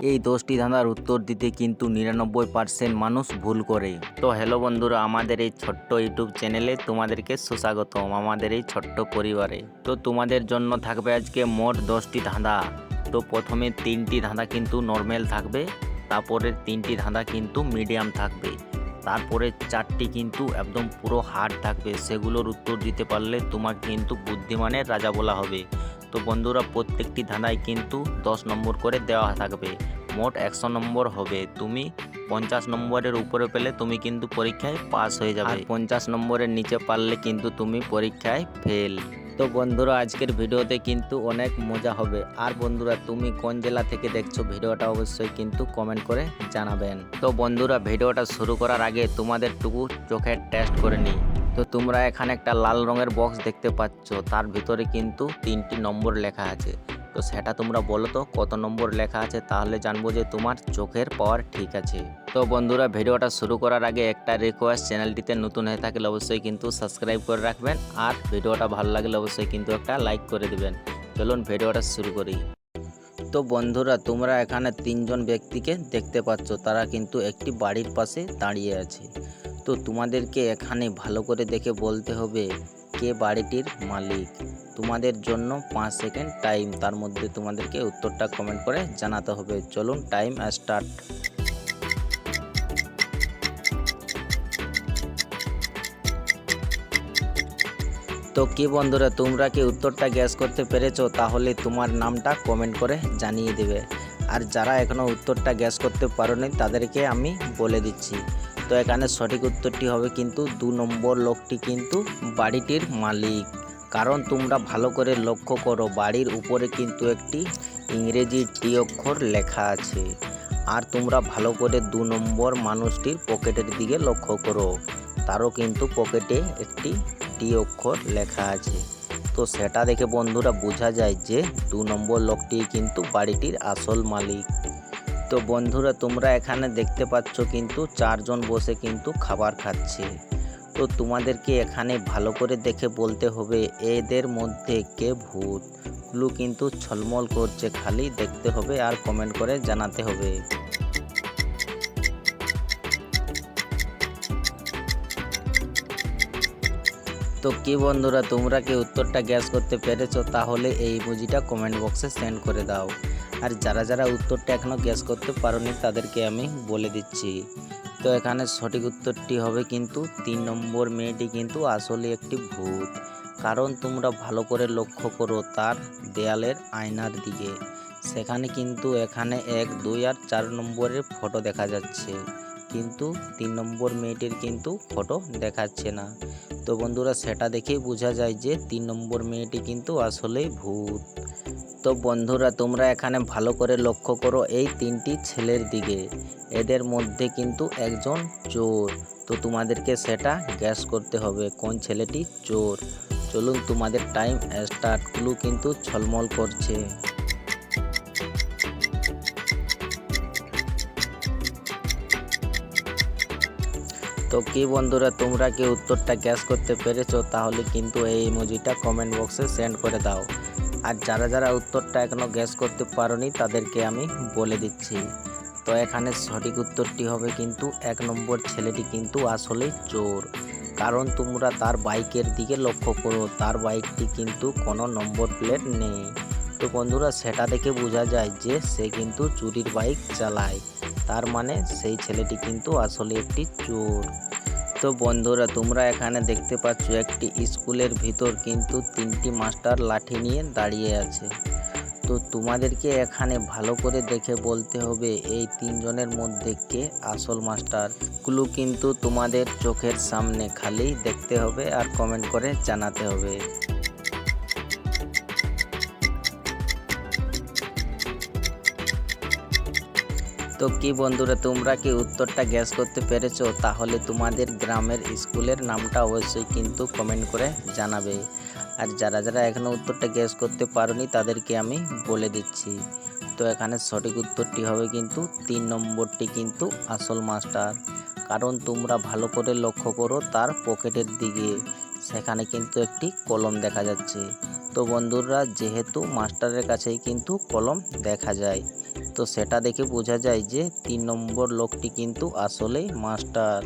এই 10টি ধাঁধার উত্তর দিতে কিন্তু 99% মানুষ ভুল করে। তো হ্যালো বন্ধুরা, আমাদের এই ছোট্ট ইউটিউব চ্যানেলে তোমাদেরকে সুস্বাগতম, আমাদের এই ছোট্ট পরিবারে। তো তোমাদের জন্য থাকবে আজকে মোট 10টি ধাঁধা। তো প্রথমে 3টি ধাঁধা কিন্তু নর্মাল থাকবে, তারপরে 3টি ধাঁধা কিন্তু মিডিয়াম থাকবে, তারপরে 4টি কিন্তু একদম পুরো হার্ড থাকবে। সেগুলোর উত্তর দিতে পারলে তোমাকে কিন্তু বুদ্ধিমানের রাজা বলা হবে। তো বন্ধুরা, প্রত্যেকটি ধাঁধায় কিন্তু 10 নম্বর করে দেওয়া থাকবে, মোট 100 নম্বর হবে। তুমি 50 নম্বরের উপরে পেলে তুমি কিন্তু পরীক্ষায় পাস হয়ে যাবে, আর 50 নম্বরের নিচে পারলে কিন্তু তুমি পরীক্ষায় ফেল। তো বন্ধুরা, আজকের ভিডিওতে কিন্তু অনেক মজা হবে। আর বন্ধুরা, তুমি কোন জেলা থেকে দেখছো ভিডিওটা অবশ্যই কিন্তু কমেন্ট করে জানাবেন। তো বন্ধুরা, ভিডিওটা শুরু করার আগে তোমাদের টুকু চোখের টেস্ট করে নিই। তো তোমরা এখানে একটা লাল রঙের বক্স দেখতে পাচ্ছ, তার ভিতরে কিন্তু 3টি নম্বর লেখা আছে। তো সেটা তোমরা বলো তো কত নম্বর লেখা আছে, তাহলে জানবো যে তোমার চোখের পাওয়ার ঠিক আছে। তো বন্ধুরা, ভিডিওটা শুরু করার আগে একটা রিকোয়েস্ট, চ্যানেলটিতে নতুন হয়ে থাকলে অবশ্যই কিন্তু সাবস্ক্রাইব করে রাখবেন, আর ভিডিওটা ভালো লাগলে অবশ্যই কিন্তু একটা লাইক করে দিবেন। চলুন ভিডিওটা শুরু করি। তো বন্ধুরা, তোমরা এখানে 3জন ব্যক্তিকে দেখতে পাচ্ছ, তারা কিন্তু একটি বাড়ির পাশে দাঁড়িয়ে আছে। তো তোমাদেরকে এখানে ভালো করে দেখে বলতে হবে কে বাড়িটির মালিক। তোমাদের জন্য 5 সেকেন্ড টাইম, তার মধ্যে তোমাদেরকে উত্তরটা কমেন্ট করে জানাতে হবে। চলুন টাইম স্টার্ট। তো কি বন্ধুরা, তোমরা কি উত্তরটা গ্যাস করতে পেরেছো? তাহলে তোমার নামটা কমেন্ট করে জানিয়ে দেবে। আর যারা এখনও উত্তরটা গ্যাস করতে পারোনি তাদেরকে আমি বলে দিচ্ছি। তো এখানে সঠিক উত্তরটি হবে কিন্তু 2 নম্বর লোকটি কিন্তু বাড়িটির মালিক। কারণ তোমরা ভালো করে লক্ষ্য করো, বাড়ির উপরে কিন্তু একটি ইংরেজি টি অক্ষর লেখা আছে। আর তোমরা ভালো করে 2 নম্বর মানুষটির পকেটের দিকে লক্ষ্য করো, তারও কিন্তু পকেটে একটি টি অক্ষর লেখা আছে। তো সেটা দেখে বন্ধুরা বোঝা যায় যে 2 নম্বর লোকটি কিন্তু বাড়িটির আসল মালিক। তো বন্ধুরা, তোমরা এখানে দেখতে পাচ্ছ কিন্তু 4 জন বসে কিন্তু খাবার খাচ্ছে। তো তোমাদেরকে এখানে ভালো করে দেখে বলতে হবে এদের মধ্যে কে ভূত। ক্লু কিন্তু ঝলমল করছে, খালি দেখতে হবে আর কমেন্ট করে জানাতে হবে। তো কি বন্ধুরা, তোমরা কি উত্তরটা গ্যাস করতে পেরেছো? তাহলে এই ইমোজিটা কমেন্ট বক্সে সেন্ড করে দাও। আর যারা যারা উত্তরটা এখনও গ্যাস করতে পারোনি তাদেরকে আমি বলে দিচ্ছি। তো এখানে সঠিক উত্তরটি হবে কিন্তু 3 নম্বর মেয়েটি কিন্তু আসলে একটি ভূত। কারণ তোমরা ভালো করে লক্ষ্য করো তার দেয়ালের আয়নার দিকে, সেখানে কিন্তু এখানে 1, 2 আর 4 নম্বরের ফটো দেখা যাচ্ছে, কিন্তু 3 নম্বর মেয়েটির কিন্তু ফটো দেখাচ্ছে না। তো বন্ধুরা, সেটা দেখেই বোঝা যায় যে 3 নম্বর মেয়েটি কিন্তু আসলেই ভূত। তো বন্ধুরা, তোমরা এখানে ভালো করে লক্ষ্য করো এই 3টি ছেলের দিকে, এদের মধ্যে কিন্তু একজন চোর। তো তোমাদেরকে সেটা গ্যাস করতে হবে কোন ছেলেটি চোর। চলুন তোমাদের টাইম স্টার্ট। ক্লু কিন্তু ঝলমল করছে। তো কি বন্ধুরা, তোমরা কি উত্তরটা গ্যাস করতে পেরেছো? তাহলে কিন্তু এই ইমোজিটা কমেন্ট বক্সে সেন্ড করে দাও। আর যারা যারা উত্তরটা এখনও গ্যাস করতে পারোনি তাদেরকে আমি বলে দিচ্ছি। তো এখানে সঠিক উত্তরটি হবে কিন্তু 1 নম্বর ছেলেটি কিন্তু আসলেই চোর। কারণ তোমরা তার বাইকের দিকে লক্ষ্য করো, তার বাইকটি কিন্তু কোনো নম্বর প্লেট নেই। তো বন্ধুরা, সেটা দেখে বোঝা যায় যে সে কিন্তু চুরির বাইক চালায়, তার মানে সেই ছেলেটি কিন্তু আসলে একটি চোর। তো বন্ধুরা, তোমরা এখানে দেখতে পাচ্ছ একটি স্কুলের ভিতর কিন্তু 3টি মাস্টার লাঠি নিয়ে দাঁড়িয়ে আছে। তো তোমাদেরকে এখানে ভালো করে দেখে বলতে হবে এই 3 জনের মধ্যে কে আসল মাস্টার। ক্লু কিন্তু তোমাদের চোখের সামনে, খালি দেখতে হবে আর কমেন্ট করে জানাতে হবে। তো কি বন্ধুরা, তোমরা কি উত্তরটা গ্যাস করতে পেরেছো? তাহলে তোমাদের গ্রামের স্কুলের নামটা অবশ্যই কিন্তু কমেন্ট করে জানাবে। আর যারা যারা এখনও উত্তরটা গ্যাস করতে পারোনি তাদেরকে আমি বলে দিচ্ছি। তো এখানে সঠিক উত্তরটি হবে কিন্তু 3 নম্বরটি কিন্তু আসল মাস্টার। কারণ তোমরা ভালো করে লক্ষ্য করো তার পকেটের দিকে, সেখানে কিন্তু একটি কলম দেখা যাচ্ছে। তো বন্ধুরা, যেহেতু মাস্টারের কাছেই কিন্তু কলম দেখা যায়, তো তো সেটা দেখে বোঝা যায় যে 3 নম্বর লোকটি কিন্তু আসলেই মাস্টার।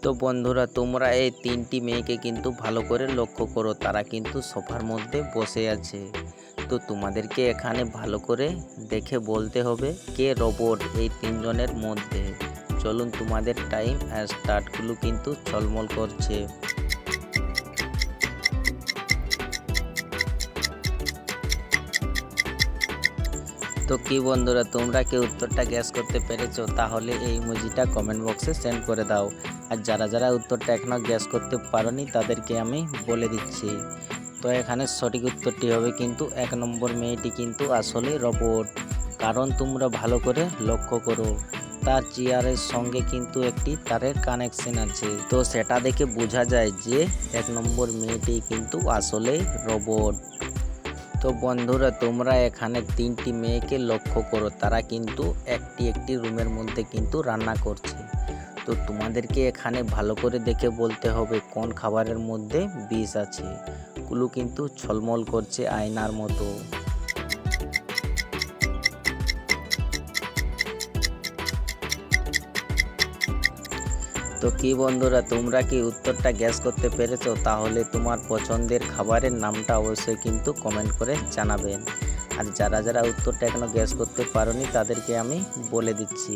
তো বন্ধুরা তোমরা এই 3টি মেয়েকে কিন্তু ভালো করে লক্ষ্য করো, তারা কিন্তু সোফার মধ্যে বসে আছে। তো তোমাদেরকে এখানে ভালো করে দেখে বলতে হবে কে রোবট এই 3 জনের মধ্যে। চলুন তোমাদের টাইম স্টার্টগুলো কিন্তু ঝলমল করছে। তো কি বন্ধুরা তোমরা কি উত্তরটা গ্যাস করতে পেরেছো? তাহলে এই ইমোজিটা কমেন্ট বক্সে সেন্ড করে দাও। আর যারা যারা উত্তরটা এখনও গ্যাস করতে পারোনি তাদেরকে আমি বলে দিচ্ছি। তো এখানে সঠিক উত্তরটি হবে কিন্তু 1 নম্বর মেয়েটি কিন্তু আসলে রোবট। কারণ তোমরা ভালো করে লক্ষ্য করো, তার চেয়ারের সঙ্গে কিন্তু একটি তারের কানেকশন আছে। তো সেটা দেখে বোঝা যায় যে 1 নম্বর মেয়েটি কিন্তু আসলেই রোবট। তো বন্ধুরা তোমরা এখানে 3টি মেয়েকে লক্ষ্য করো, তারা কিন্তু একটি রুমের মধ্যে কিন্তু রান্না করছে। তো তোমাদেরকে এখানে ভালো করে দেখে বলতে হবে কোন খাবারের মধ্যে বিষ আছে। গুলো কিন্তু ঝলমল করছে আয়নার মতো। তো কি বন্ধুরা তোমরা কি উত্তরটা গ্যাস করতে পেরেছো? তাহলে তোমার পছন্দের খাবারের নামটা অবশ্যই কিন্তু কমেন্ট করে জানাবেন। আর যারা যারা উত্তরটা এখনো গ্যাস করতে পারোনি তাদেরকে আমি বলে দিচ্ছি।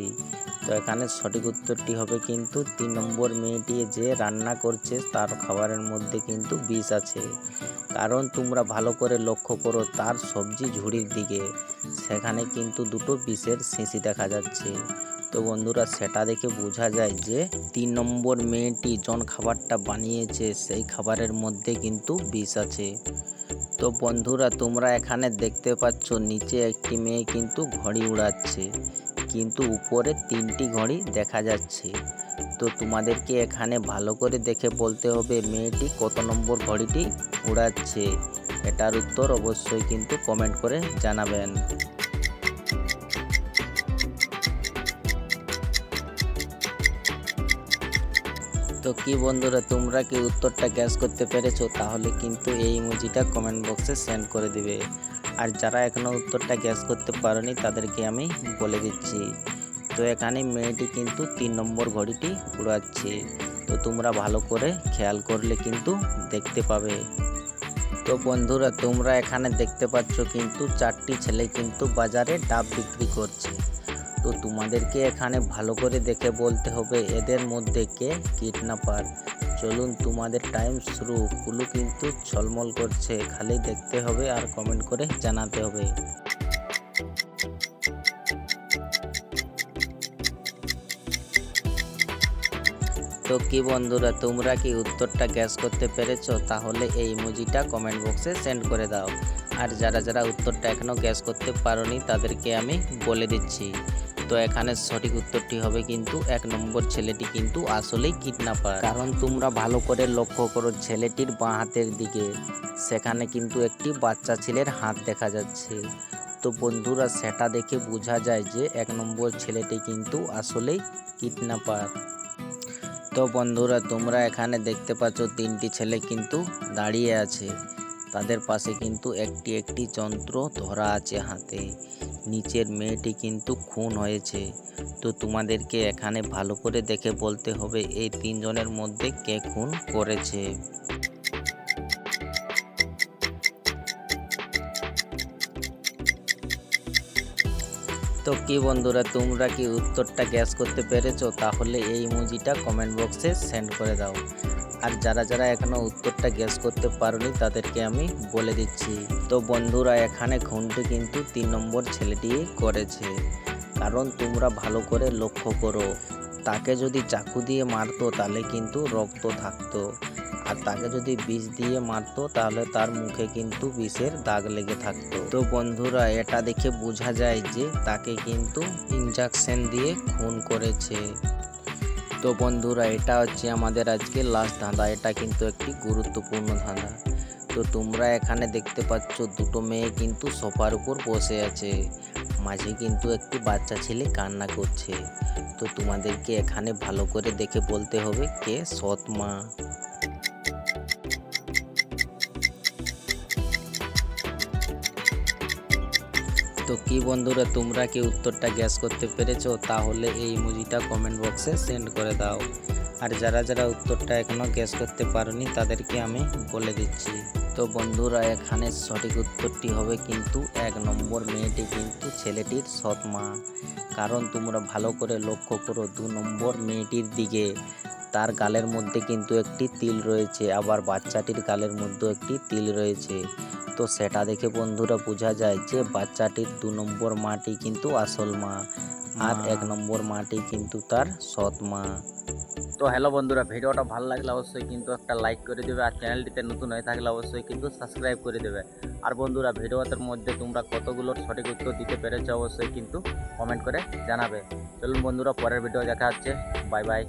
তো এখানে সঠিক উত্তরটি হবে কিন্তু 3 নম্বর মেয়েটি যে রান্না করছে তার খাবারের মধ্যে কিন্তু বিষ আছে। কারণ তোমরা ভালো করে লক্ষ্য করো তার সবজি ঝুড়ির দিকে, সেখানে কিন্তু দুটো বিষের শিশি দেখা যাচ্ছে। তো বন্ধুরা সেটা দেখে বোঝা যায় যে 3 নম্বর মেয়েটি জন খাবারটা বানিয়েছে সেই খাবারের মধ্যে কিন্তু বিষ আছে। তো বন্ধুরা তোমরা এখানে দেখতে পাচ্ছ নিচে একটি মেয়ে কিন্তু ঘড়ি উড়াচ্ছে, কিন্তু উপরে 3টি ঘড়ি দেখা যাচ্ছে। তো তোমাদেরকে এখানে ভালো করে দেখে বলতে হবে মেয়েটি কত নম্বর ঘড়িটি উড়াচ্ছে। এটার উত্তর অবশ্যই কিন্তু কমেন্ট করে জানাবেন। তো কি বন্ধুরা তোমরা কি উত্তরটা গ্যাস করতে পেরেছো? তাহলে কিন্তু এই ইমোজিটা কমেন্ট বক্সে সেন্ড করে দিবে। আর যারা এখনো উত্তরটা গ্যাস করতে পারোনি তাদেরকে আমি বলে দিচ্ছি। তো এখানে মেয়েটি কিন্তু 3 নম্বর ঘড়িটি উড়াচ্ছে। তো তোমরা ভালো করে খেয়াল করলে কিন্তু দেখতে পাবে। তো বন্ধুরা তোমরা এখানে দেখতে পাচ্ছ কিন্তু 4টি ছেলে কিন্তু বাজারে ডাব বিক্রি করছে। তো তোমাদেরকে এখানে ভালো করে দেখে বলতে হবে এদের মধ্যে কে কিডন্যাপার। চলুন তোমাদের টাইম শুরু। কুলু কিন্তু ঝলমল করছে, খালি দেখতে হবে আর কমেন্ট করে জানাতে হবে। তো কি বন্ধুরা তোমরা কি উত্তরটা গ্যাস করতে পেরেছো? তাহলে এই ইমোজিটা কমেন্ট বক্সে সেন্ড করে দাও। আর যারা যারা উত্তরটা এখনও গ্যাস করতে পারোনি তাদেরকে আমি বলে দিচ্ছি। তো এখানে সঠিক উত্তরটি হবে কিন্তু 1 নম্বর ছেলেটি কিন্তু আসলেই কিডন্যাপার। কারণ তোমরা ভালো করে লক্ষ্য করো ছেলেটির বাঁ হাতের দিকে, সেখানে কিন্তু একটি বাচ্চা ছেলের হাত দেখা যাচ্ছে। তো বন্ধুরা সেটা দেখে বোঝা যায় যে 1 নম্বর ছেলেটি কিন্তু আসলেই কিডন্যাপার। তো বন্ধুরা তোমরা এখানে দেখতে পাচ্ছ 3টি ছেলে কিন্তু দাঁড়িয়ে আছে, তাদের পাশে কিন্তু একটি যন্ত্র ধরা আছে হাতে। নিচের মেয়েটি কিন্তু খুন হয়েছে। তো তোমাদেরকে এখানে ভালো করে দেখে বলতে হবে এই 3 জনের মধ্যে কে খুন করেছে। তো কি বন্ধুরা তোমরা কি উত্তরটা গ্যাস করতে পেরেছো? তাহলে এই ইমোজিটা কমেন্ট বক্সে সেন্ড করে দাও। আর যারা যারা এখনো উত্তরটা গ্যাস করতে পারোনি তাদেরকে আমি বলে দিচ্ছি। তো বন্ধুরা এখানে খুনটি কিন্তু 3 নম্বর ছেলেটি করেছে। কারণ তোমরা ভালো করে লক্ষ্য করো, তাকে যদি চাকু দিয়ে মারতো তাহলে কিন্তু রক্ত থাকতো, আর তাকে যদি বিষ দিয়ে মারতো তাহলে তার মুখে কিন্তু বিষের দাগ লেগে থাকতো। তো বন্ধুরা এটা দেখে বোঝা যায় যে তাকে কিন্তু ইনজেকশন দিয়ে খুন করেছে। তো বন্ধুরা এটা হচ্ছে আমাদের আজকে লাস্ট ধাঁধা, এটা কিন্তু একটি গুরুত্বপূর্ণ ধাঁধা। তো তোমরা এখানে দেখতে পাচ্ছ দুটো মেয়ে কিন্তু সোফার উপর বসে আছে, মাঝে কিন্তু একটি বাচ্চা ছেলে কান্না করছে। তো তোমাদেরকে এখানে ভালো করে দেখে বলতে হবে কে সৎ মা। তো কি বন্ধুরা, তোমরা কি উত্তরটা গ্যাস করতে পেরেছো? তাহলে এই ইমোজিটা কমেন্ট বক্সে সেন্ড করে দাও। আর যারা যারা উত্তরটা এখনো গ্যাস করতে পারোনি তাদেরকে আমি বলে দিচ্ছি। তো বন্ধুরা, এখানে সঠিক উত্তরটি হবে কিন্তু 1 নম্বর, মেয়েটি কিন্তু ছেলেটির সৎ মা। কারণ তোমরা ভালো করে লক্ষ্য করো 2 নম্বর মেয়েটির দিকে, তার গালের মধ্যে কিন্তু একটি তিল রয়েছে, আবার বাচ্চাটির গালের মধ্যেও একটি তিল রয়েছে। তো সেটা দেখে বন্ধুরা বোঝা যায় যে বাচ্চাটির 2 নম্বর মাটি কিন্তু আসল মা, আর 1 নম্বর মাটি কিন্তু তার সৎ মা। তো হ্যালো বন্ধুরা, ভিডিওটা ভালো লাগলে অবশ্যই কিন্তু একটা লাইক করে দেবে, আর চ্যানেলটিতে নতুন হয়ে থাকলে অবশ্যই কিন্তু সাবস্ক্রাইব করে দেবে। আর বন্ধুরা, ভিডিওটার মধ্যে তোমরা কতগুলোর সঠিক উত্তর দিতে পেরেছো অবশ্যই কিন্তু কমেন্ট করে জানাবে। চলুন বন্ধুরা, পরের ভিডিও দেখা হচ্ছে। Bye bye.